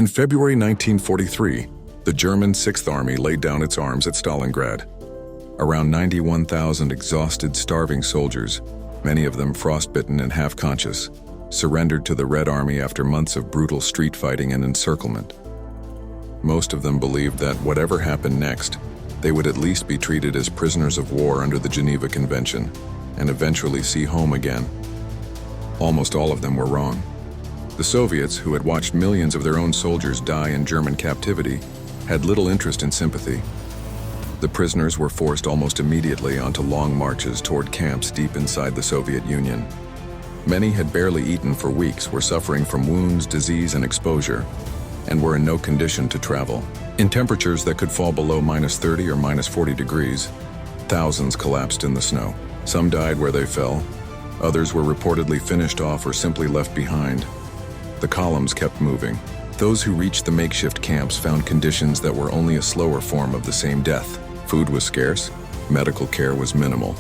In February 1943, the German Sixth Army laid down its arms at Stalingrad. Around 91,000 exhausted, starving soldiers, many of them frostbitten and half-conscious, surrendered to the Red Army after months of brutal street fighting and encirclement. Most of them believed that whatever happened next, they would at least be treated as prisoners of war under the Geneva Convention and eventually see home again. Almost all of them were wrong. The Soviets, who had watched millions of their own soldiers die in German captivity, had little interest in sympathy. The prisoners were forced almost immediately onto long marches toward camps deep inside the Soviet Union. Many had barely eaten for weeks, were suffering from wounds, disease, and exposure, and were in no condition to travel. In temperatures that could fall below -30 or -40 degrees, thousands collapsed in the snow. Some died where they fell. Others were reportedly finished off or simply left behind. The columns kept moving. Those who reached the makeshift camps found conditions that were only a slower form of the same death. Food was scarce, medical care was minimal,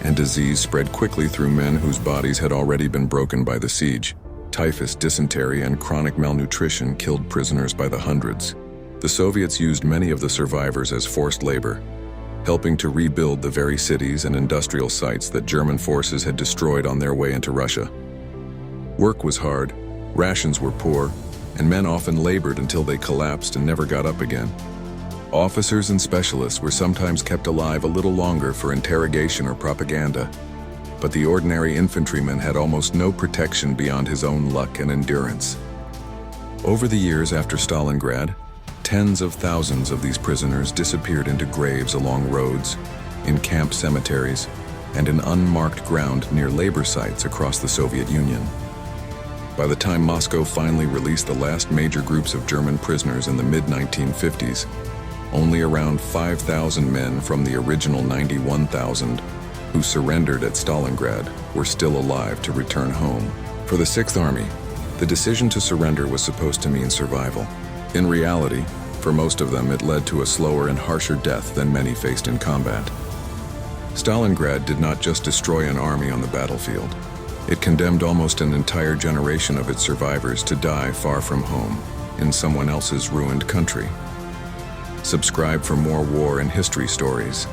and disease spread quickly through men whose bodies had already been broken by the siege. Typhus, dysentery, and chronic malnutrition killed prisoners by the hundreds. The Soviets used many of the survivors as forced labor, helping to rebuild the very cities and industrial sites that German forces had destroyed on their way into Russia. Work was hard, rations were poor, and men often labored until they collapsed and never got up again. Officers and specialists were sometimes kept alive a little longer for interrogation or propaganda, but the ordinary infantryman had almost no protection beyond his own luck and endurance. Over the years after Stalingrad, tens of thousands of these prisoners disappeared into graves along roads, in camp cemeteries, and in unmarked ground near labor sites across the Soviet Union. By the time Moscow finally released the last major groups of German prisoners in the mid-1950s, only around 5,000 men from the original 91,000 who surrendered at Stalingrad were still alive to return home. For the Sixth Army, the decision to surrender was supposed to mean survival. In reality, for most of them, it led to a slower and harsher death than many faced in combat. Stalingrad did not just destroy an army on the battlefield. It condemned almost an entire generation of its survivors to die far from home, in someone else's ruined country. Subscribe for more war and history stories.